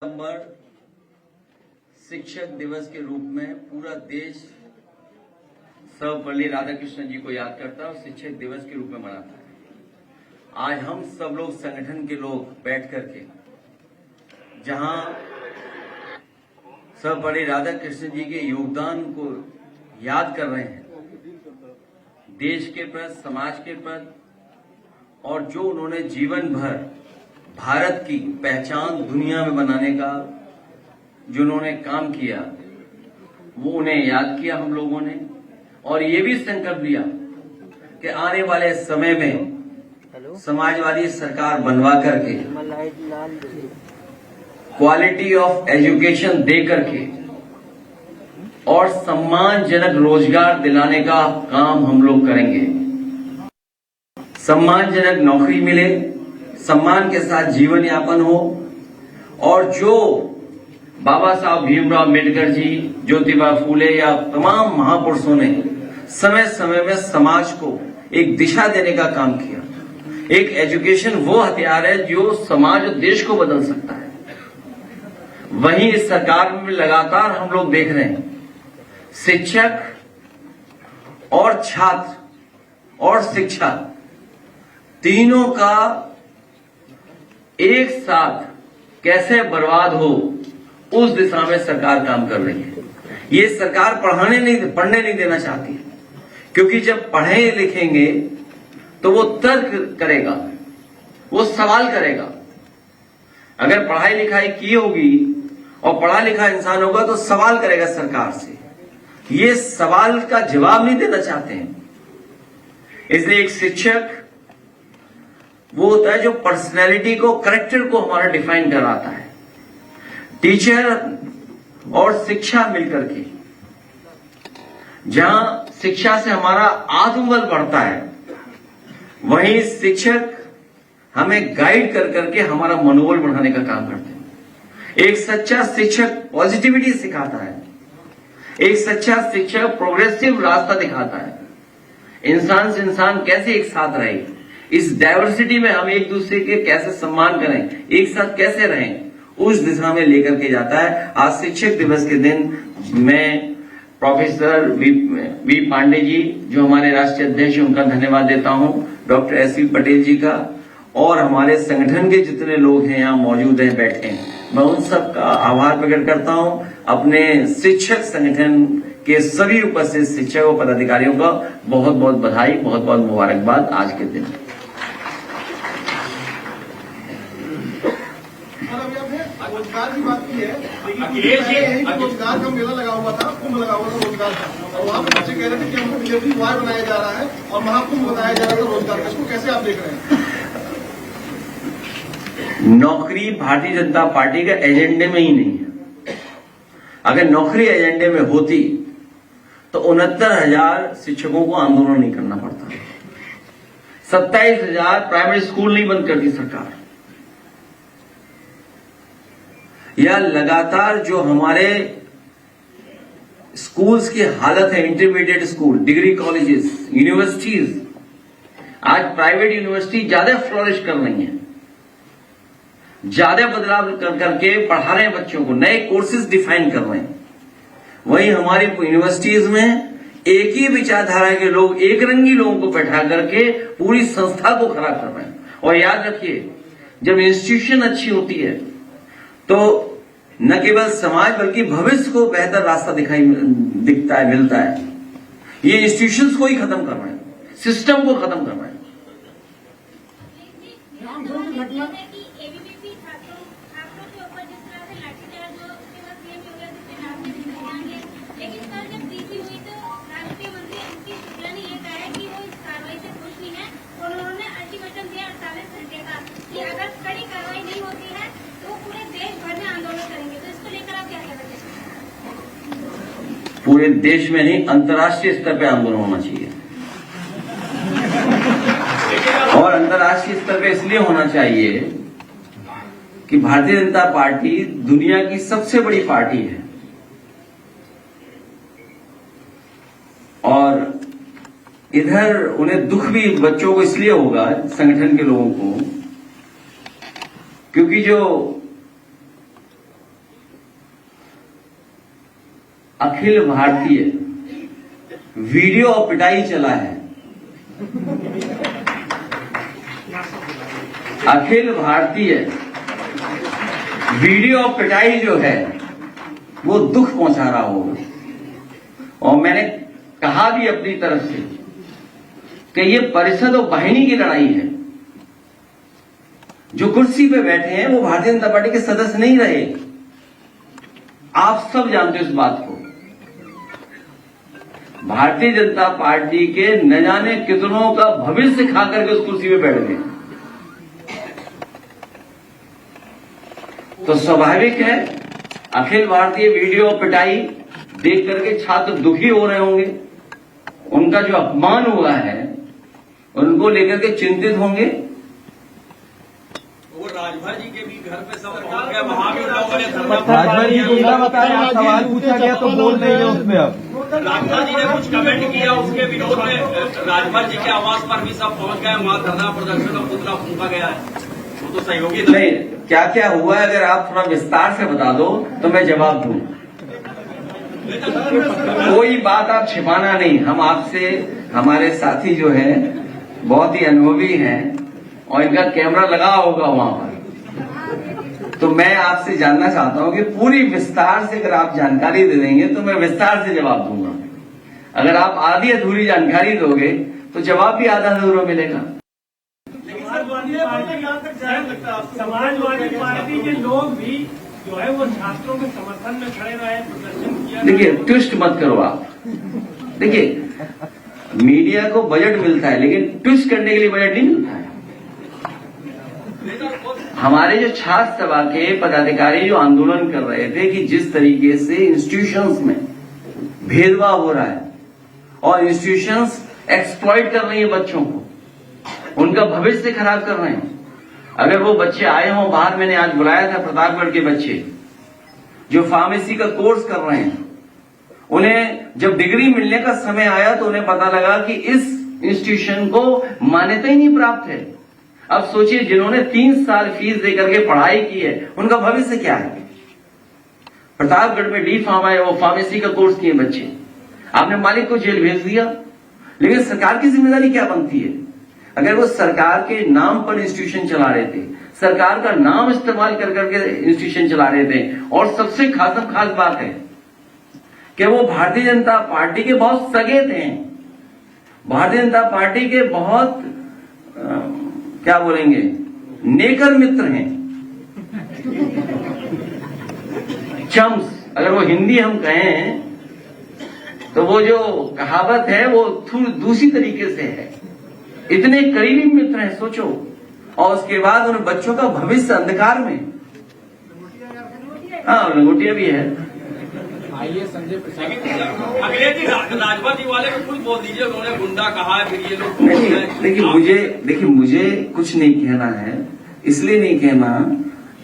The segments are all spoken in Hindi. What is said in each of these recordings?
सितंबर शिक्षक दिवस के रूप में पूरा देश सर्वपल्ली राधाकृष्णन जी को याद करता है और शिक्षक दिवस के रूप में मनाता है। आज हम सब लोग संगठन के लोग बैठ करके जहां सर्वपल्ली राधाकृष्णन जी के योगदान को याद कर रहे हैं, देश के प्रति, समाज के प्रति, और जो उन्होंने जीवन भर भारत की पहचान दुनिया में बनाने का जो उन्होंने काम किया, वो उन्हें याद किया हम लोगों ने, और ये भी संकल्प लिया कि आने वाले समय में समाजवादी सरकार बनवा करके क्वालिटी ऑफ एजुकेशन दे करके और सम्मानजनक रोजगार दिलाने का काम हम लोग करेंगे। सम्मानजनक नौकरी मिले, सम्मान के साथ जीवन यापन हो, और जो बाबा साहब भीमराव अम्बेडकर जी, ज्योतिबा फूले या तमाम महापुरुषों ने समय समय में समाज को एक दिशा देने का काम किया। एक एजुकेशन वो हथियार है जो समाज और देश को बदल सकता है। वहीं इस सरकार में लगातार हम लोग देख रहे हैं, शिक्षक और छात्र और शिक्षा तीनों का एक साथ कैसे बर्बाद हो, उस दिशा में सरकार काम कर रही है। ये सरकार पढ़ने नहीं देना चाहती, क्योंकि जब पढ़े लिखेंगे तो वो तर्क करेगा, वो सवाल करेगा। अगर पढ़ाई लिखाई की होगी और पढ़ा लिखा इंसान होगा तो सवाल करेगा सरकार से। ये सवाल का जवाब नहीं देना चाहते हैं। इसलिए एक शिक्षक वो होता है जो पर्सनैलिटी को, करेक्टर को हमारा डिफाइन कराता है। टीचर और शिक्षा मिलकर के, जहां शिक्षा से हमारा आत्मबल बढ़ता है, वहीं शिक्षक हमें गाइड कर करके हमारा मनोबल बढ़ाने का काम करते हैं। एक सच्चा शिक्षक पॉजिटिविटी सिखाता है। एक सच्चा शिक्षक प्रोग्रेसिव रास्ता दिखाता है। इंसान से इंसान कैसे एक साथ रहे, इस डाइवर्सिटी में हम एक दूसरे के कैसे सम्मान करें, एक साथ कैसे रहें, उस दिशा में लेकर के जाता है। आज शिक्षक दिवस के दिन मैं प्रोफेसर वी पांडे जी, जो हमारे राष्ट्रीय अध्यक्ष, उनका धन्यवाद देता हूं, डॉक्टर एस.वी. पटेल जी का, और हमारे संगठन के जितने लोग हैं यहाँ मौजूद हैं, बैठे हैं, मैं उन सब का आभार प्रकट करता हूं। अपने शिक्षक संगठन के सभी उपस्थित शिक्षक और पदाधिकारियों का बहुत बहुत बधाई, बहुत बहुत मुबारकबाद आज के दिन। रोजगार की बात की है, लेकिन रोजगार का मेला लगा हुआ था, कुंभ लगा हुआ था रोजगार का, और वहाँ पे बच्चे कह रहे थे कि हमको डिलीवरी बॉय बनाया जा रहा है और महाकुंभ बनाया जा रहा है रोजगार का। इसको कैसे आप देख रहे हैं? नौकरी भारतीय जनता पार्टी के एजेंडे में ही नहीं है। अगर नौकरी एजेंडे में होती तो 69,000 शिक्षकों को आंदोलन नहीं करना पड़ता, 27,000 प्राइमरी स्कूल नहीं बंद करती सरकार, या लगातार जो हमारे स्कूल्स की हालत है, intermediate school, degree colleges, universities, आज प्राइवेट यूनिवर्सिटी ज्यादा फ्लोरिश कर रही हैं, ज्यादा बदलाव कर करके पढ़ा रहे हैं बच्चों को, नए कोर्सेज डिफाइन कर रहे हैं। वहीं हमारी यूनिवर्सिटीज में एक ही विचारधारा के लोग, एक रंगी लोगों को बैठा करके पूरी संस्था को खराब कर रहे हैं। और याद रखिए, जब इंस्टीट्यूशन अच्छी होती है तो न केवल समाज बल्कि भविष्य को बेहतर रास्ता दिखता है, मिलता है। ये इंस्टीट्यूशंस को ही खत्म कर रहे हैं, सिस्टम को खत्म कर रहे हैं। पूरे देश में नहीं, अंतर्राष्ट्रीय स्तर पे आंदोलन होना चाहिए। और अंतर्राष्ट्रीय स्तर पे इसलिए होना चाहिए कि भारतीय जनता पार्टी दुनिया की सबसे बड़ी पार्टी है, और इधर उन्हें दुख भी बच्चों को इसलिए होगा, संगठन के लोगों को, क्योंकि जो अखिल भारतीय वीडियो और पिटाई चला है। अखिल भारतीय वीडियो और पिटाई जो है वो दुख पहुंचा रहा होगा। और मैंने कहा भी अपनी तरफ से कि ये परिषद और वाहिनी की लड़ाई है। जो कुर्सी पे बैठे हैं वो भारतीय जनता पार्टी के सदस्य नहीं रहे। आप सब जानते हो इस बात को। भारतीय जनता पार्टी के न जाने कितनों का भविष्य खा करके उस कुर्सी पे बैठ गए। तो स्वाभाविक है अखिल भारतीय वीडियो पिटाई देख करके छात्र दुखी हो रहे होंगे। उनका जो अपमान हुआ है उनको लेकर के चिंतित होंगे। वो राजभर जी के भी घर पे सब पहुंच गए, वहां भी लोगों ने राजभर जी को उल्टा बताया, आप सवाल पूछा गया तो बोल नहीं रहे उसमें। अब राजभर जी ने कुछ कमेंट किया उसके विरोध में राजभर जी के आवास पर भी सब पहुंच गए, वहां धरना प्रदर्शन और पुतला फूंका गया है। वो तो सहयोगी नहीं, क्या क्या हुआ है अगर आप थोड़ा विस्तार से बता दो तो मैं जवाब दूं। कोई बात आप छिपाना नहीं। हम आपसे, हमारे साथी जो हैं बहुत ही अनुभवी हैं और इनका कैमरा लगा होगा वहां पर। तो मैं आपसे जानना चाहता हूं कि पूरी विस्तार से अगर आप जानकारी दे देंगे तो मैं विस्तार से जवाब दूंगा। अगर आप आधी अधूरी जानकारी दोगे तो जवाब भी आधा अधूरा मिलेगा। समाजवादी पार्टी के लोग भी जो है वो छात्रों के समर्थन में खड़े रहे, प्रदर्शन किया। देखिए, ट्विस्ट मत करो आप। देखिए, मीडिया को बजट मिलता है लेकिन ट्विस्ट करने के लिए बजट नहीं मिलता है। हमारे जो छात्र सभा के पदाधिकारी जो आंदोलन कर रहे थे कि जिस तरीके से इंस्टीट्यूशंस में भेदभाव हो रहा है और इंस्टीट्यूशंस एक्सप्लॉइट कर रही है बच्चों को, उनका भविष्य खराब कर रहे हैं। अगर वो बच्चे आए हों बाहर, मैंने आज बुलाया था प्रतापगढ़ के बच्चे जो फार्मेसी का कोर्स कर रहे हैं, उन्हें जब डिग्री मिलने का समय आया तो उन्हें पता लगा कि इस इंस्टीट्यूशन को मान्यता ही नहीं प्राप्त है। अब सोचिए, जिन्होंने 3 साल फीस देकर के पढ़ाई की है उनका भविष्य क्या है। प्रतापगढ़ में डी फार्मा है, वो फार्मेसी का कोर्स किए बच्चे, आपने मालिक को जेल भेज दिया। लेकिन सरकार की जिम्मेदारी क्या बनती है? अगर वो सरकार के नाम पर इंस्टीट्यूशन चला रहे थे, सरकार का नाम इस्तेमाल कर करके इंस्टीट्यूशन चला रहे थे, और सबसे खास बात है कि वो भारतीय जनता पार्टी के बहुत सगे थे, भारतीय जनता पार्टी के बहुत क्या बोलेंगे, नेकर मित्र हैं, चम्स। अगर वो हिंदी हम कहें तो वो जो कहावत है वो थोड़ी दूसरी तरीके से है। इतने करीबी मित्र हैं, सोचो। और उसके बाद उन बच्चों का भविष्य अंधकार में। हाँ, लंगोटिया भी है। आइए संजय प्रसाद, अगले दिन राजभर जी वाले को कुछ बोल दीजिए, उन्होंने गुंडा कहा है, फिर ये लोग। देखिए मुझे कुछ नहीं कहना है, इसलिए नहीं कहना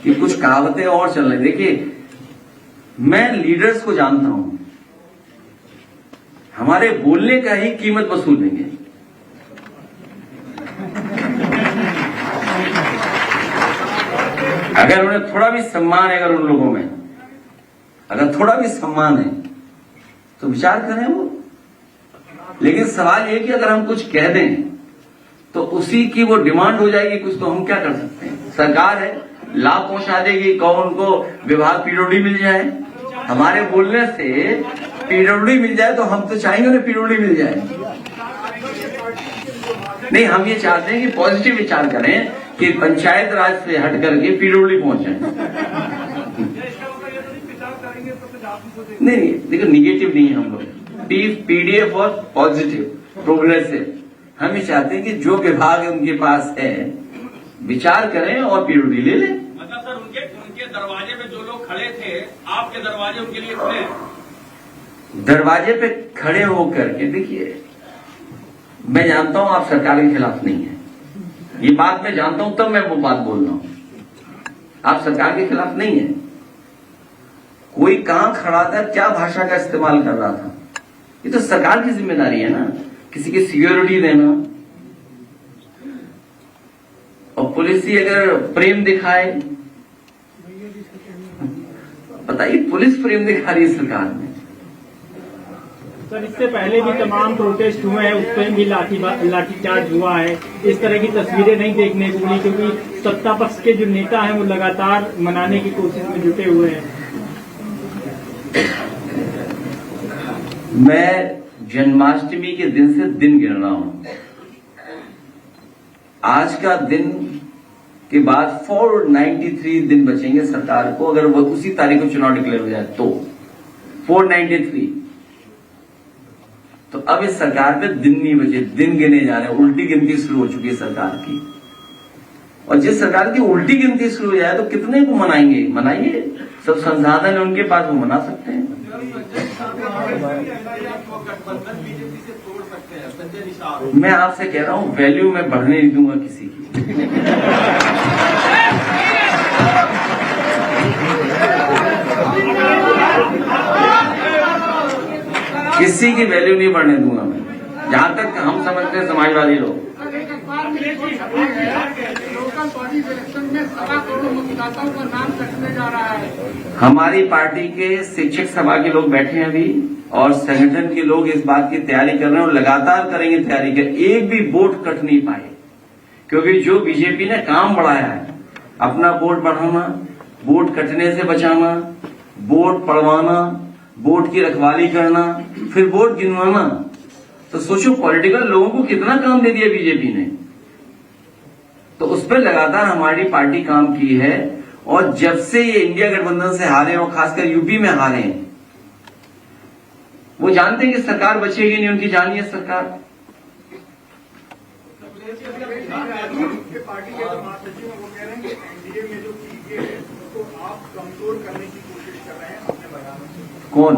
कि कुछ कहावतें और चल रही। देखिए, मैं लीडर्स को जानता हूं, हमारे बोलने का ही कीमत वसूल लेंगे। अगर उन्हें थोड़ा भी सम्मान है, अगर उन लोगों में अगर थोड़ा भी सम्मान है तो विचार करें वो। लेकिन सवाल ये कि अगर हम कुछ कह दें तो उसी की वो डिमांड हो जाएगी कुछ, तो हम क्या कर सकते हैं? सरकार है, लाभ पहुंचा देगी। कौन को विभाग पीडब्ल्यूडी मिल जाए, हमारे बोलने से पीडब्ल्यूडी मिल जाए तो हम तो चाहेंगे उन्हें पीडब्ल्यूडी मिल जाए। नहीं, हम ये चाहते हैं कि पॉजिटिव विचार करें कि पंचायत राज से हट करके पीडब्ल्यूडी पहुंच जाए। नहीं, देखो, निगेटिव नहीं है हम लोग। पीडीएफ और पॉजिटिव प्रोग्रेसिव। हम ये चाहते हैं कि जो विभाग उनके पास है विचार करें और पीडब्ल्यूडी ले लें। मतलब सर, उनके दरवाजे पे जो लोग खड़े थे, आपके दरवाजे उनके लिए खुले हैं? दरवाजे पे खड़े होकर के देखिए, मैं जानता हूं आप सरकार के खिलाफ नहीं है, ये बात मैं जानता हूं, तब मैं वो बात बोल रहा हूं। आप सरकार के खिलाफ नहीं है। कोई कहां खड़ा था, क्या भाषा का इस्तेमाल कर रहा था, ये तो सरकार की जिम्मेदारी है ना, किसी की सिक्योरिटी देना। और पुलिस ही अगर प्रेम दिखाए, बताइए, पुलिस प्रेम दिखा रही है सरकार में, सर इससे पहले भी तमाम प्रोटेस्ट हुए हैं, उस पर भी लाठीचार्ज हुआ है। इस तरह की तस्वीरें नहीं देखने को मिली, क्योंकि सत्ता पक्ष के जो नेता हैं वो लगातार मनाने की कोशिश में जुटे हुए हैं। मैं जन्माष्टमी के दिन से दिन गिन रहा हूं। आज का दिन के बाद 493 दिन बचेंगे सरकार को, अगर वो उसी तारीख को चुनाव डिक्लेयर हो जाए तो 493। तो अब इस सरकार पे दिन नहीं बचे, दिन गिने जा रहे हैं। उल्टी गिनती शुरू हो चुकी है सरकार की, और जिस सरकार की उल्टी गिनती शुरू हो जाए तो कितने को मनाएंगे? मनाइए, सब संसाधन है उनके पास, वो मना सकते हैं। मैं आपसे कह रहा हूं, वैल्यू मैं बढ़ने नहीं दूंगा किसी की। किसी की वैल्यू नहीं बढ़ने दूंगा मैं, जहां तक हम समझते हैं समाजवादी लोग। लोकल बॉडी इलेक्शन में 1.25 करोड़ मतदाताओं का नाम कटने जा रहा है। हमारी पार्टी के शिक्षक सभा के लोग बैठे हैं अभी, और संगठन के लोग इस बात की तैयारी कर रहे हैं और लगातार करेंगे तैयारी कर। एक भी वोट कट नहीं पाए, क्योंकि जो बीजेपी ने काम बढ़ाया है, अपना वोट बढ़ाना, वोट कटने से बचाना, वोट पड़वाना, वोट की रखवाली करना, फिर वोट गिनवाना, तो सोचो पॉलिटिकल लोगों को कितना काम दे दिया बीजेपी ने। तो उस पर लगातार हमारी पार्टी काम की है, और जब से ये इंडिया गठबंधन से हारे और खासकर यूपी में हारे हैं, वो जानते हैं कि सरकार बचेगी नहीं, उनकी जानी है सरकार। पार्टी के जो महासचिव हैं वो कह रहे हैं कि एनडीए में जो चीजें है उसको आप कमजोर करने की कोशिश कर रहे हैं अपने बयान में। कौन?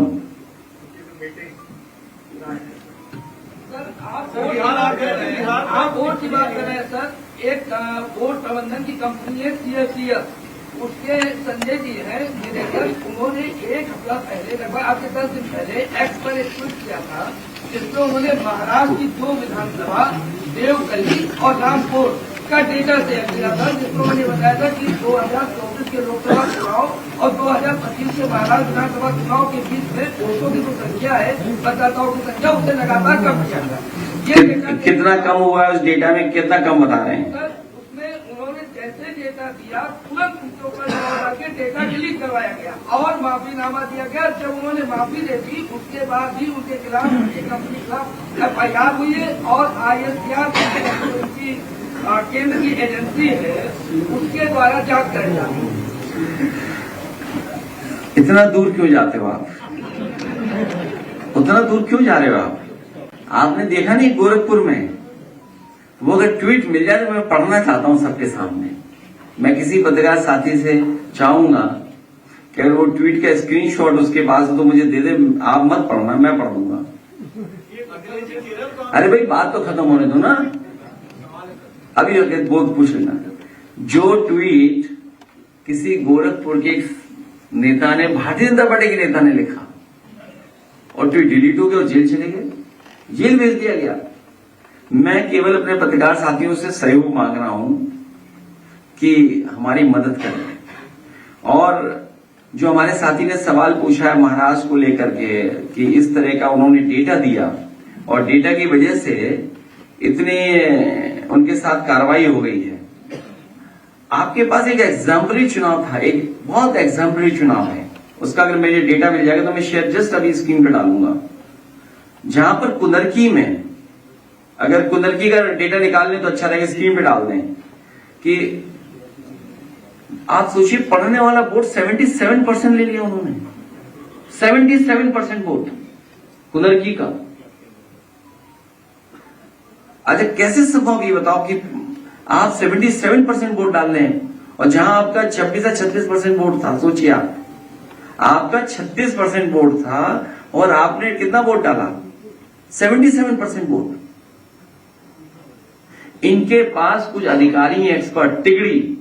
आप वोट की बात कर रहे हैं सर। एक वोट प्रबंधन की कंपनी है CFCS, उसके संजय जी हैं निदेशक, उन्होंने एक हफ्ता पहले, लगभग आपके 10 दिन पहले एक्स पर एक ट्वीट किया था, जिसमें उन्होंने महाराष्ट्र की 2 विधानसभा देवकली और रामपुर का डेटा शेयर किया था, जिसमें उन्होंने बताया था कि 2024 के लोकसभा चुनाव और 2025 के महाराष्ट्र विधानसभा चुनाव के बीच में वोटों की जो संख्या है, मतदाताओं की संख्या, उससे लगातार कम किया था। कितना कम हुआ है? उस डेटा में कितना कम बता रहे हैं? सर उसमें उन्होंने जैसे डेटा दिया, तुरंत उसके ऊपर दबाव के डेटा डिलीट करवाया गया और माफीनामा दिया गया। जब उन्होंने माफी दे दी, उसके बाद भी उनके खिलाफ, उनकी कंपनी के खिलाफ FIR हुई है, और ISPR की केंद्र की एजेंसी है, उसके द्वारा जांच कराई जा रही है। इतना दूर क्यों जाते हो आप? उतना दूर क्यों जा रहे हो आप? आपने देखा नहीं गोरखपुर में, वो अगर ट्वीट मिल जाए तो मैं पढ़ना चाहता हूं सबके सामने। मैं किसी पत्रकार साथी से चाहूंगा कि अगर वो ट्वीट का स्क्रीनशॉट उसके पास हो तो मुझे दे दे, आप मत पढ़ना, मैं पढ़ दूंगा। अरे भाई बात तो खत्म होने दो ना, अभी बहुत पूछ लेना। जो ट्वीट किसी गोरखपुर के नेता ने, भारतीय जनता पार्टी के नेता ने लिखा, और ट्वीट डिलीट हो गया और जेल चले गए, जेल भेज दिया गया। मैं केवल अपने पत्रकार साथियों से सहयोग मांग रहा हूं कि हमारी मदद करें। और जो हमारे साथी ने सवाल पूछा है महाराष्ट्र को लेकर के, कि इस तरह का उन्होंने डेटा दिया और डेटा की वजह से इतने उनके साथ कार्रवाई हो गई है। आपके पास एक एग्जाम्पलरी चुनाव था, एक बहुत एग्जाम्पलरी चुनाव है, उसका अगर मुझे डेटा मिल जाएगा तो मैं शेयर जस्ट अभी स्क्रीन पे डालूंगा। जहां पर कुंदरकी में, अगर कुंदरकी का डेटा निकाल लें तो अच्छा रहेगा, स्क्रीन पे डाल दें कि आप सोचिए पढ़ने वाला वोट 77% ले लिया उन्होंने, 77% वोट कुंदरकी का। अच्छा कैसे संभव ये बताओ कि आप 77% वोट डाल रहे हैं, और जहां आपका 26 या 36% वोट था। सोचिए आपका 36% वोट था और आपने कितना वोट डाला? 77% वोट। इनके पास कुछ अधिकारी हैं, एक्सपर्ट, तिगड़ी,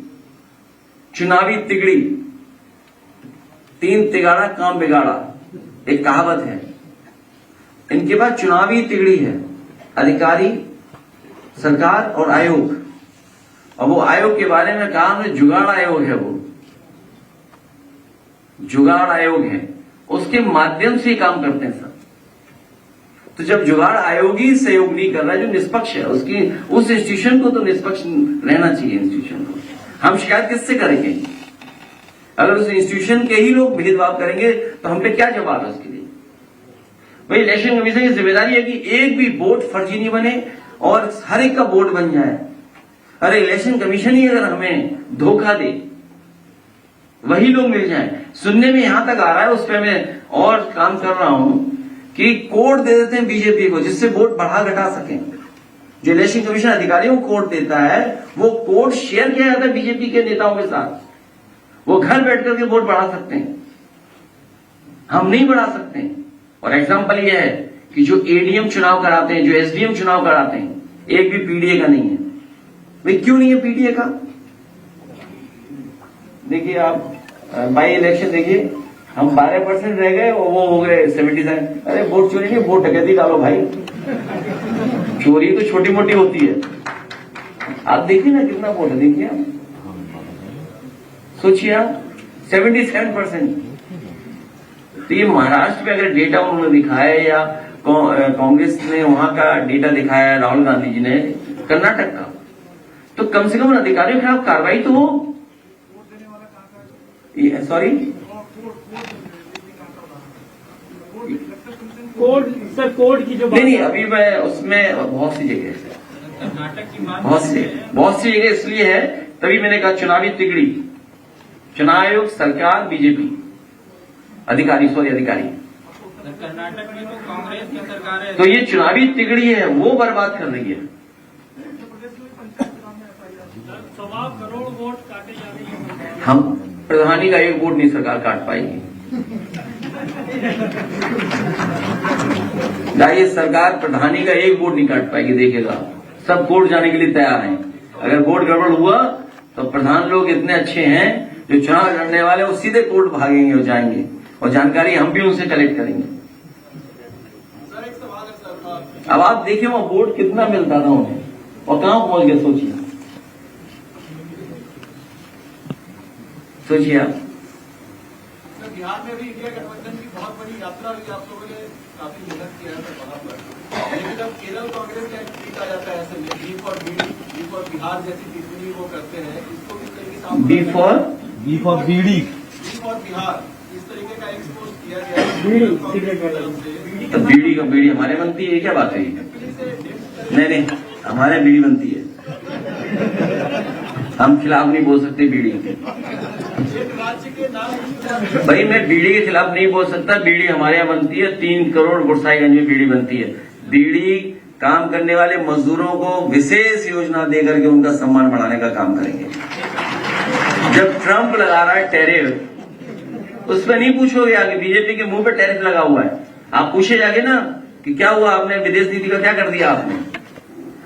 चुनावी तिगड़ी, 3 तिगाड़ा काम बिगाड़ा, एक कहावत है। इनके पास चुनावी तिगड़ी है, अधिकारी, सरकार और आयोग। और वो आयोग के बारे में कहा हमने, जुगाड़ आयोग है, वो जुगाड़ आयोग है, उसके माध्यम से काम करते हैं सब। तो जब जुगाड़ आयोग ही सहयोग नहीं कर रहा है जो निष्पक्ष है, उसकी उस इंस्टीट्यूशन को तो निष्पक्ष रहना चाहिए। इंस्टीट्यूशन को हम शिकायत किससे करेंगे? अगर उस इंस्टीट्यूशन के ही लोग भेदभाव करेंगे तो हम पे क्या जवाब है उसके लिए? भाई इलेक्शन कमीशन की जिम्मेदारी है कि एक भी वोट फर्जी नहीं बने और हर एक का वोट बन जाए। अरे इलेक्शन कमीशन ही अगर हमें धोखा दे, वही लोग मिल जाए। सुनने में यहां तक आ रहा है, उस पर मैं और काम कर रहा हूं कि कोड दे देते हैं बीजेपी को जिससे वोट बढ़ा घटा सकें। जो इलेक्शन कमीशन अधिकारियों को कोड देता है वो कोड शेयर किया जाता है बीजेपी के नेताओं के साथ। वो घर बैठ करके वोट बढ़ा सकते हैं, हम नहीं बढ़ा सकते। और एग्जाम्पल यह है कि जो एडीएम चुनाव कराते हैं, जो एसडीएम चुनाव कराते हैं, एक भी पीडीए का नहीं है। भाई क्यों नहीं है पीडीए का? देखिए आप बाई इलेक्शन देखिए, हम 12% रह गए और वो हो गए 77। अरे वोट चोरी नहीं, वोट डकैती डालो भाई। चोरी तो छोटी मोटी होती है। आप देखिए ना कितना वोट है, देखिए आप सोचिए आप 77%। तो ये महाराष्ट्र में अगर डेटा उन्होंने दिखाया या कांग्रेस ने वहां का डेटा दिखाया, राहुल गांधी जी ने कर्नाटक का, तो कम से कम अधिकारियों के खिलाफ कार्रवाई तो हो। सॉरी कोड सर, कोड की जो नहीं, अभी मैं उसमें बहुत सी जगह बहुत सी जगह इसलिए है, तभी मैंने कहा चुनावी तिगड़ी, चुनाव आयोग, सरकार, बीजेपी अधिकारी कर्नाटक में तो कांग्रेस की सरकार है, तो ये चुनावी तिगड़ी है, वो बर्बाद कर रही है। 1.25 करोड़ वोट काटे जा रही है। हम प्रधानी का एक वोट नहीं सरकार काट पाएगी। ये सरकार प्रधानी का एक वोट नहीं काट पाएगी, देखेगा। सब कोर्ट जाने के लिए तैयार हैं। अगर वोट गड़बड़ हुआ तो प्रधान लोग इतने अच्छे हैं, जो चुनाव लड़ने वाले वो सीधे कोर्ट भागेंगे और जाएंगे, और जानकारी हम भी उनसे कलेक्ट करेंगे। सर एक सवाल है सर, अब आप देखिए वहां वोट कितना मिलता था उन्हें और कहां पहुंच गए, सोचिए आप। सर बिहार में भी इंडिया गठबंधन की बहुत बड़ी यात्रा हुई, आप लोगों ने काफी मेहनत किया है सर वहां पर। लेकिन अब केरल कांग्रेस का ट्वीट आ जाता है ऐसे में, बी फॉर बिहार जैसी टिप्पणी वो करते हैं, इसको किस तरीके से बी फॉर बिहार इस तरीके का एक्सपोज किया गया है। तो बीड़ी का बीड़ी हमारे बनती है, क्या बात है? नहीं, हमारे बीड़ी बनती है, हम खिलाफ नहीं बोल सकते बीड़ी के। राज्य के नाम भाई मैं बीड़ी के खिलाफ नहीं बोल सकता, बीड़ी हमारे यहाँ बनती है। 3 करोड़ गुरसाईगंज में बीड़ी बनती है। बीड़ी काम करने वाले मजदूरों को विशेष योजना देकर के उनका सम्मान बढ़ाने का काम करेंगे। जब ट्रंप लगा रहा है टैरिफ, उस पर नहीं पूछोगे आगे, बीजेपी के मुंह पे टैरिफ लगा हुआ है, आप पूछे जाके ना कि क्या हुआ, आपने विदेश नीति का क्या कर दिया आपने?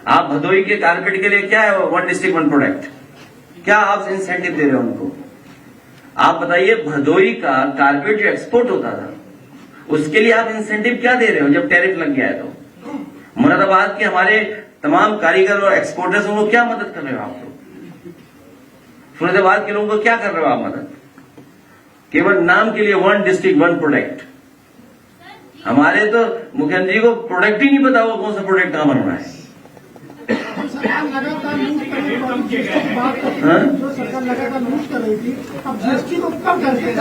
आप भदोई के कारपेट के लिए क्या है 1 डिस्ट्रिक्ट 1 प्रोडक्ट, क्या आप इंसेंटिव दे रहे हो उनको? आप बताइए, भदोई का कारपेट जो एक्सपोर्ट होता था उसके लिए आप इंसेंटिव क्या दे रहे हो जब टैरिफ लग गया है? तो मुरादाबाद के हमारे तमाम कारीगर और एक्सपोर्टर्स, उनको क्या मदद कर रहे हो आप लोग? फरीदाबाद के लोगों को क्या कर रहे हो आप मदद? केवल नाम के लिए 1 डिस्ट्रिक्ट 1 प्रोडक्ट। हमारे तो मुख्यमंत्री को प्रोडक्ट ही नहीं पता होगा कौन सा प्रोडक्ट कहां बन रहा है। सरकार लगातार न्यूज कर रही थी, जो सरकार लगातार न्यूज कर रही थी, अब जीएसटी को कम कर दिया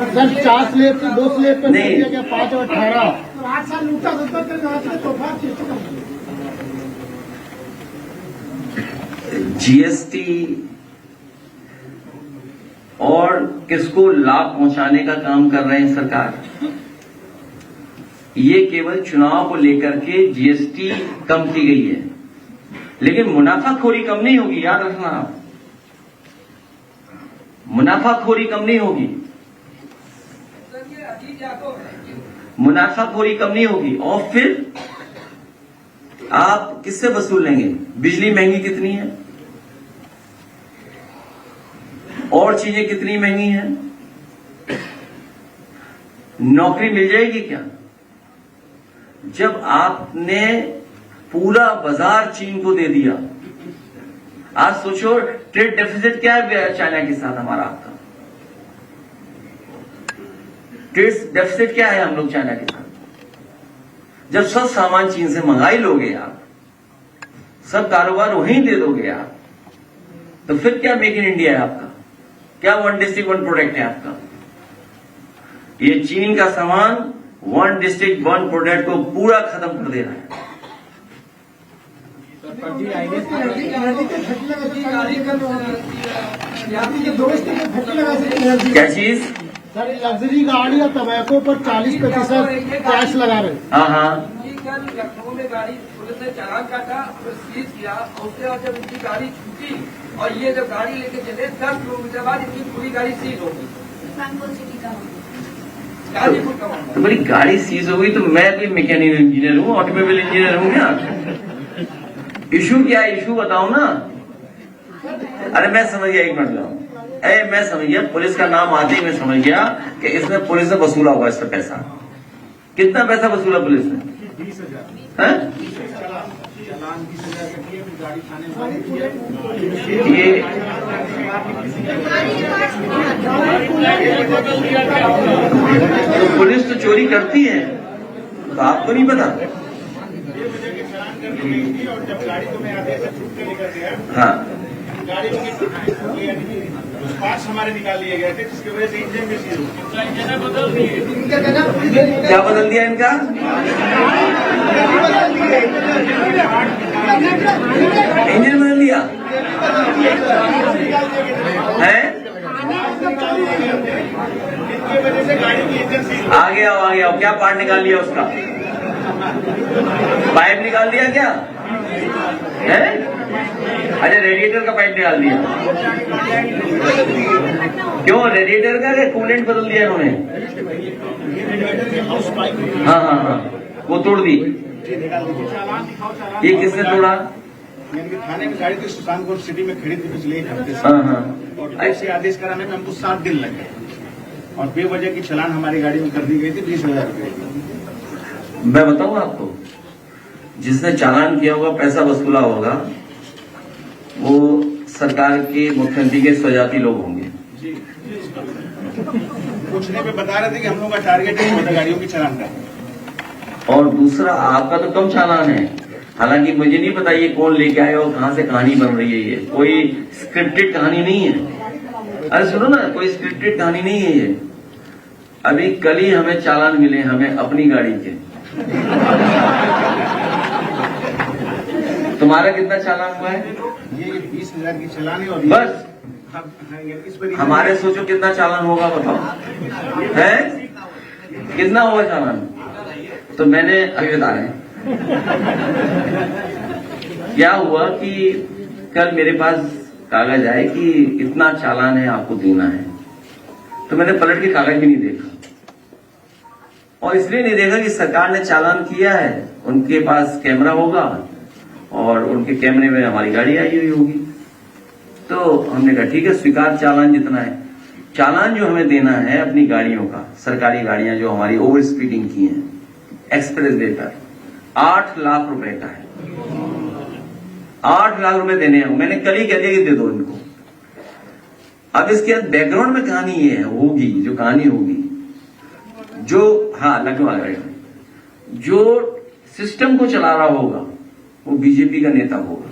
सर 4 स्लेब से 2 स्लेब पे नहीं। दिया गया 5 और 18। 8 साल लूटा तोहफा जीएसटी कम जीएसटी और किसको लाभ पहुंचाने का काम कर रहे हैं सरकार? ये केवल चुनाव को लेकर के जीएसटी कम की गई है, लेकिन मुनाफाखोरी कम नहीं होगी, याद रखना आप। मुनाफाखोरी कम नहीं होगी, मुनाफाखोरी कम नहीं होगी। और फिर आप किससे वसूल लेंगे? बिजली महंगी कितनी है, और चीजें कितनी महंगी हैं, नौकरी मिल जाएगी क्या? जब आपने पूरा बाजार चीन को दे दिया, आज सोचो ट्रेड डेफिसिट क्या है चाइना के साथ हमारा, आपका ट्रेड डेफिसिट क्या है हम लोग चाइना के साथ? जब सब सामान चीन से मंगा ही लोगे आप, सब कारोबार वहीं दे दोगे आप, तो फिर क्या मेक इन इंडिया है आपका? क्या वन डिस्ट्रिक्ट वन प्रोडक्ट है आपका? ये चीनी का सामान वन डिस्ट्रिक्ट वन प्रोडक्ट को पूरा खत्म कर दे रहा है। क्या चीज? सर लग्जरी गाड़ी और तंबाकू पर 40% टैक्स लगा रहे हैं। हाँ हाँ, कल लखनऊ में गाड़ी पुलिस ने चालान काटा, फिर सीज किया, और उसके बाद जब इनकी गाड़ी छूटी और ये जब गाड़ी लेके चले 10 किलोमीटर बाद इनकी पूरी गाड़ी सीज हो गई। गाजीपुर का मामला। तो बड़ी गाड़ी सीज हो गई तो मैं भी मैकेनिकल इंजीनियर हूँ, ऑटोमोबाइल इंजीनियर हूँ क्या? इशू क्या है? इशू बताओ ना। अरे मैं समझ गया, एक मिनट लो। मैं समझ गया, पुलिस का नाम आते ही मैं समझ गया कि इसमें पुलिस ने वसूला होगा इसका पैसा। कितना पैसा वसूला पुलिस ने? 20,000। ये तो पुलिस तो चोरी करती है, तो आपको नहीं पता? और जब गाड़ी को मैं आधे से छूट के लेकर गया, हाँ, गाड़ी में पार्ट्स हमारे निकाल लिए गए थे, जिसकी वजह से इंजन भी सीज हो गया। क्या बदल दिया इनका? इंजन बदल दिया है? इसकी वजह से गाड़ी की इंजन सीज आगे आओ, क्या पार्ट निकाल लिया उसका? पाइप निकाल दिया क्या है? अरे रेडिएटर का पाइप निकाल दिया। क्यों? रेडिएटर का कूलेंट बदल दिया इन्होंने। हाँ हाँ हाँ, वो तोड़ दी। ये किसने तोड़ा? थाने में गाड़ी थी, सुल्तानपुर सिटी में खड़ी थी पिछले एक हफ्ते से, हाँ हाँ, और ऐसे आदेश कराने में हमको 7 दिन लगे, और बेवजह की चालान हमारी गाड़ी में कर दी गई थी 20,000 रुपए। मैं बताऊं आपको, जिसने चालान किया होगा, पैसा वसूला होगा, वो सरकार के मुख्यमंत्री के स्वजाती लोग होंगे। पूछने पे बता रहे थे कि हम लोग का टारगेट है मोटर गाड़ियों की चालान का। और दूसरा, आपका तो कम चालान है, हालांकि मुझे नहीं पता ये कौन लेके आया और कहां से कहानी बन रही है। ये कोई स्क्रिप्टेड कहानी नहीं है। अरे सुनो ना, कोई स्क्रिप्टेड कहानी नहीं है ये। अभी कल ही हमें चालान मिले, हमें अपनी गाड़ी के। तुम्हारा कितना चालान हुआ है? ये 20,000 की चालान है, और बस इस पर हमारे सोचो कितना चालान होगा, बताओ है कितना होगा चालान? तो मैंने अभी बता रहे हैं क्या हुआ कि कल मेरे पास कागज आए कि इतना चालान है, आपको देना है। तो मैंने पलट के कागज भी नहीं देखा, और इसलिए नहीं देखा कि सरकार ने चालान किया है, उनके पास कैमरा होगा और उनके कैमरे में हमारी गाड़ी आई हुई होगी। तो हमने कहा ठीक है, स्वीकार चालान जितना है। चालान जो हमें देना है अपनी गाड़ियों का, सरकारी गाड़ियां जो हमारी ओवर स्पीडिंग की हैं एक्सप्रेस वे पर, 8 लाख रुपए का है। 8 लाख रुपए देने हैं। मैंने कल ही कह दिया कि दे दो इनको। अब इसके बाद बैकग्राउंड में कहानी ये होगी, जो कहानी होगी, जो हाँ लखनऊ जो सिस्टम को चला रहा होगा वो बीजेपी का नेता होगा।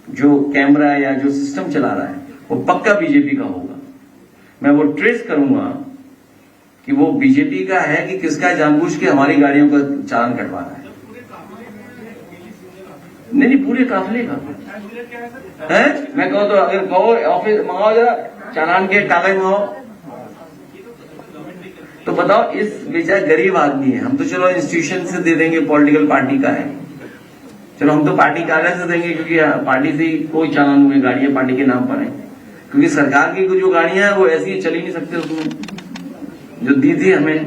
जो कैमरा या जो सिस्टम चला रहा है वो पक्का बीजेपी का होगा। मैं वो ट्रेस करूंगा कि वो बीजेपी का है कि किसका, जानबूझ के हमारी गाड़ियों का चालान कटवा रहा है। नहीं, पूरे काफिले का है। मैं कहूँ तो अगर कहो ऑफिस मंगाओ, जरा चालान के कागज मंगाओ, तो बताओ इस बेचारा गरीब आदमी है। हम तो चलो इंस्टीट्यूशन से दे देंगे, पॉलिटिकल पार्टी का है, चलो हम तो पार्टी कार्यालय से देंगे, क्योंकि पार्टी से ही कोई चालान हुए, गाड़ियां पार्टी के नाम पर है। क्योंकि सरकार की जो गाड़ियां हैं वो ऐसी चल ही नहीं सकते, उसमें जो दी थी हमें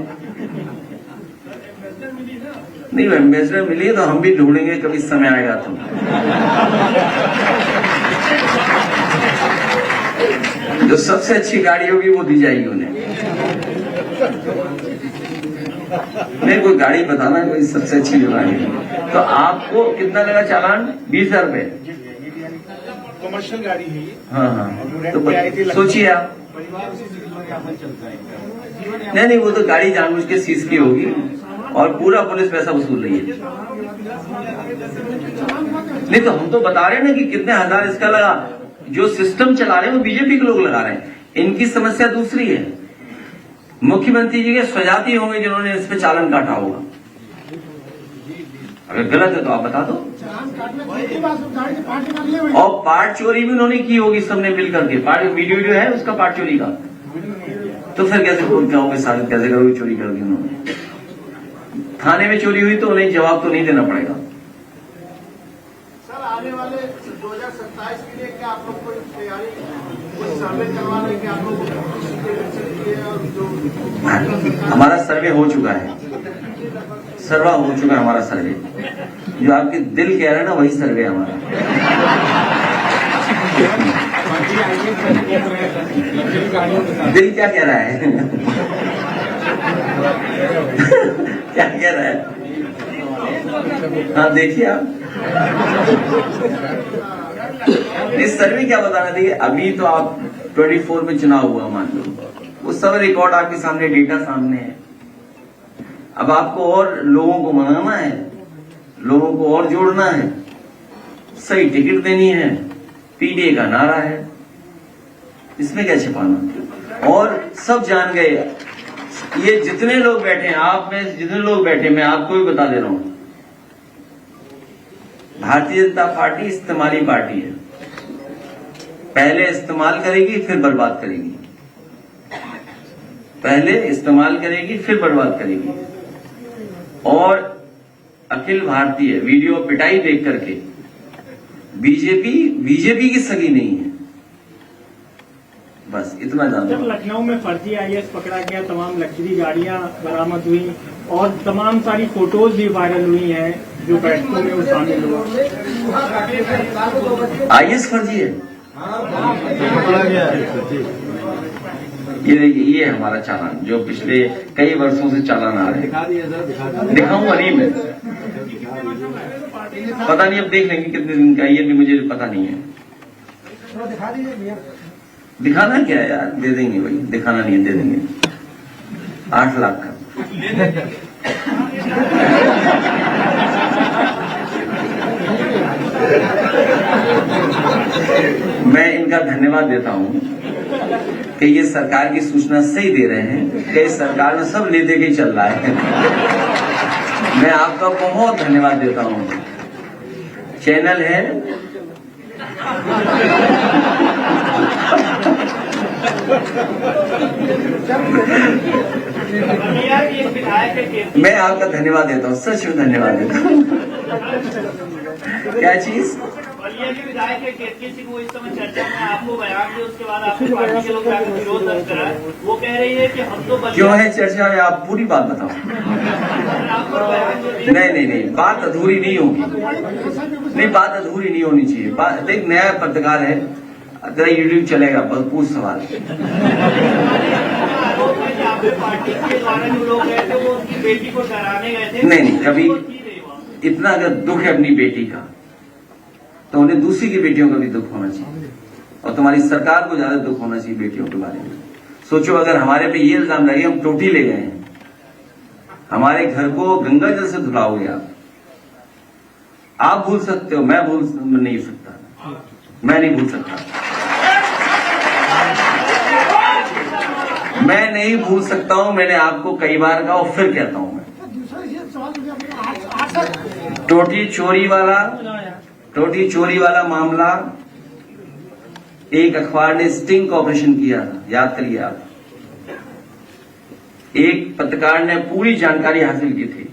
नहीं। एम्बेसडर मिली तो हम भी ढूंढेंगे, कभी समय आएगा तो। जो सबसे अच्छी गाड़ी होगी वो दी जाएगी उन्हें। नहीं, कोई गाड़ी बताना, कोई सबसे अच्छी जो गाड़ी है। तो आपको कितना लगा चालान? 20,000 रुपए। कमर्शियल गाड़ी है ये। हाँ हाँ, तो सोचिए आप। नहीं, वो तो गाड़ी जानबूझ के सीज की होगी, और पूरा पुलिस पैसा वसूल रही है। नहीं तो हम तो बता रहे हैं ना कि कितने हजार इसका लगा। जो सिस्टम चला रहे हैं वो बीजेपी के लोग लगा रहे हैं। इनकी समस्या दूसरी है। मुख्यमंत्री जी के स्वजाती होंगे जिन्होंने इस पे चालान काटा होगा। अगर गलत है तो आप बता दो। और पार्ट चोरी भी उन्होंने की होगी सबने मिल करके। पार्ट वीडियो है उसका पार्ट चोरी का। तो फिर कैसे कहोगे साबित कैसे करोगे चोरी कर दी उन्होंने? थाने में चोरी हुई तो उन्हें जवाब तो नहीं देना पड़ेगा। सर आने वाले 2027 के लिए क्या आप लोग कोई तैयारी, कोई सर्वे करवाने के आप लोग हमारा सर्वे हो चुका है। सर्वा हो चुका है हमारा सर्वे। जो आपके दिल कह रहे हैं ना वही सर्वे है हमारा। दिल क्या कह रहा है? क्या कह रहा है? हाँ देखिए आप। इस सर्वे क्या बताना देखिए। अभी तो आप 24 में चुनाव हुआ मान लो, वो सब रिकॉर्ड आपके सामने, डेटा सामने है। अब आपको और लोगों को मनाना है, लोगों को और जोड़ना है, सही टिकट देनी है, पीडीए का नारा है, इसमें क्या छिपाना। और सब जान गए, ये जितने लोग बैठे हैं, आप में जितने लोग बैठे, मैं आपको भी बता दे रहा हूं, भारतीय जनता पार्टी इस्तेमाली पार्टी है। पहले इस्तेमाल करेगी फिर बर्बाद करेगी। पहले इस्तेमाल करेगी फिर बर्बाद करेगी। और अखिल भारतीय वीडियो पिटाई देख करके बीजेपी की सगी नहीं है। बस इतना जानते जब लखनऊ में फर्जी आईएएस पकड़ा गया, तमाम लग्जरी गाड़ियां बरामद हुई और तमाम सारी फोटोज भी वायरल हुई हैं जो बैठकों में वो शामिल हुआ। आईएएस फर्जी है। ये देखिए, ये हमारा चालान जो पिछले कई वर्षों से चालान आ रहे हैं। दिखाऊंगा नहीं मैं, पता नहीं, अब देख लेंगे कितने दिन का। ये भी मुझे पता नहीं है। दिखाना क्या है यार, दे देंगे भाई। दिखाना नहीं है, दे देंगे 8 लाख का। मैं इनका धन्यवाद देता हूं कि ये सरकार की सूचना सही दे रहे हैं कि सरकार में सब ले दे के चल रहा है। मैं आपका बहुत धन्यवाद देता हूं। चैनल है मैं आपका धन्यवाद देता हूँ, सच में धन्यवाद देता हूँ। क्या चीज? बलिया के विधायक के केतकी सिंह वो इस समय चर्चा में आपको बयान दिए, उसके बाद आपकी पार्टी के लोग जाकर विरोध दर्ज करा। वो कह रही है कि हम तो क्यों है चर्चा में? आप पूरी बात बताओ। नहीं, बात अधूरी नहीं होगी। नहीं, बात अधूरी नहीं होनी चाहिए। देख, नया पत्रकार है, तेरा यूट्यूब चलेगा, बस पूछ सवाल। आपकी पार्टी के द्वारा जो लोग गए थे वो उनकी बेटी को डराने गए थे। नहीं, कभी इतना अगर दुख है अपनी बेटी का तो उन्हें दूसरी की बेटियों का भी दुख होना चाहिए। और तुम्हारी सरकार को ज्यादा दुख होना चाहिए बेटियों के बारे में। सोचो, अगर हमारे पे ये इल्जाम लगे हम टोटी ले गए हैं, हमारे घर को गंगा जल से धुलाओगे आप भूल सकते हो, मैं भूल नहीं सकता, मैं नहीं भूल सकता, मैं नहीं भूल सकता हूं। मैंने आपको कई बार कहा और फिर कहता हूं, मैं टोटी चोरी वाला मामला, एक अखबार ने स्टिंग ऑपरेशन किया था, याद करिए आप। एक पत्रकार ने पूरी जानकारी हासिल की थी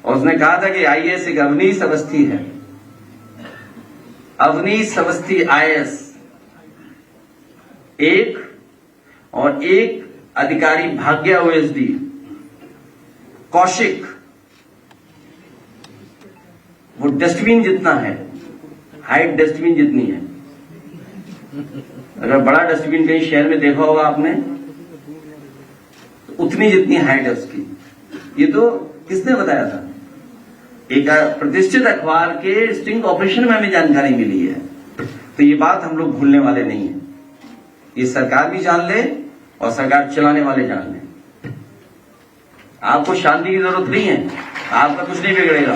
और उसने कहा था कि आईएएस एक अवनीश अवस्थी है। अवनीश अवस्थी आईएएस एक, और एक अधिकारी भाग्या ओएसडी कौशिक, वो डस्टबिन जितना है, हाइट डस्टबिन जितनी है। अगर बड़ा डस्टबिन कहीं शहर में देखा होगा आपने, तो उतनी जितनी हाइट है उसकी। ये तो किसने बताया था? एक प्रतिष्ठित अखबार के स्टिंग ऑपरेशन में हमें जानकारी मिली है। तो ये बात हम लोग भूलने वाले नहीं है। ये सरकार भी जान ले और सरकार चलाने वाले जान ले। आपको शांति की जरूरत नहीं है, आपका कुछ नहीं बिगड़ेगा।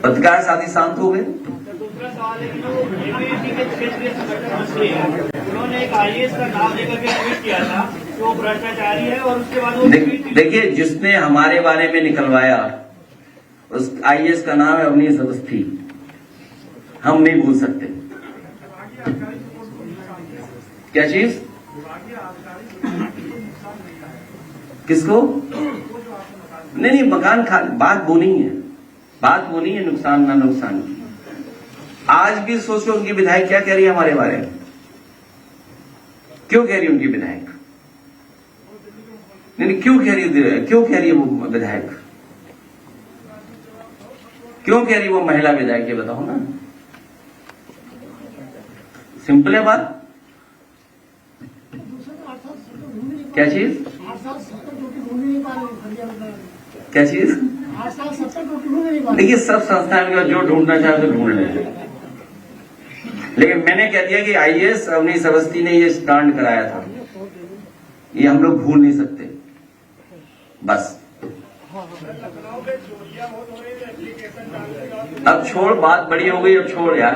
पत्रकार साथी शांत हो गए। दूसरा सवाल है कि जो एबीवीपी के क्षेत्रीय संगठन मंत्री हैं, उन्होंने एक आईएएस का नाम लेकर के ट्वीट किया था कि वो भ्रष्टाचारी है, और उसके बाद वो देखिए, जिसने हमारे बारे में निकलवाया उस आईएएस का नाम है अवनीश अवस्थी। हम नहीं भूल सकते। क्या चीज? किसको? नहीं, मकान बात वो नहीं है, बात वो नहीं है नुकसान ना नुकसान की। आज भी सोचो उनकी विधायक क्या कह रही है हमारे बारे में। क्यों कह रही है उनकी विधायक? नहीं, क्यों कह रही है वो विधायक? क्यों कह रही है वो महिला विधायक? ये बताओ ना, सिंपल है बात। क्या चीज? क्या चीज? देखिए, सब संस्थाएं में जो ढूंढना चाहे तो ढूंढ लेंगे, लेकिन मैंने कह दिया कि आईएएस अवनीश अवस्थी ने ये कांड कराया था, ये हम लोग भूल नहीं सकते। बस अब छोड़, बात बड़ी हो गई, अब छोड़ यार।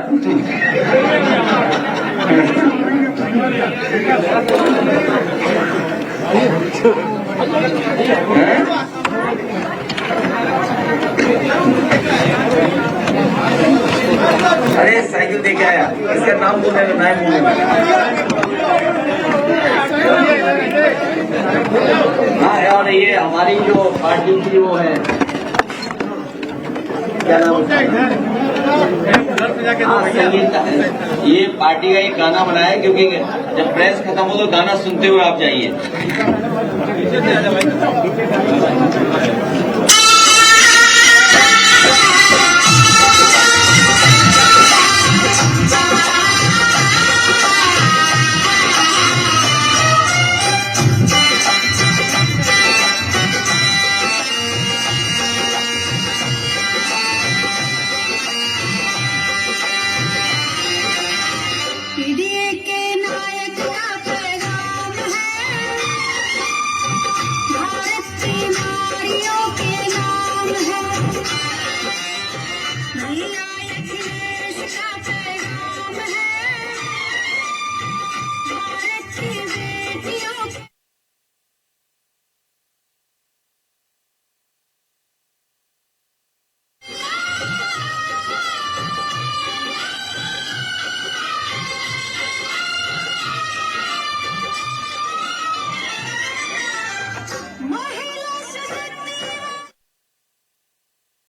अरे साइकिल देके आया, इसका नाम बोलने का नाम बोलने। हाँ, और ये हमारी जो पार्टी की वो है, क्या नाम होता है? ये पार्टी का एक गाना बनाया, क्योंकि जब प्रेस खत्म हो तो गाना सुनते हुए आप जाइए।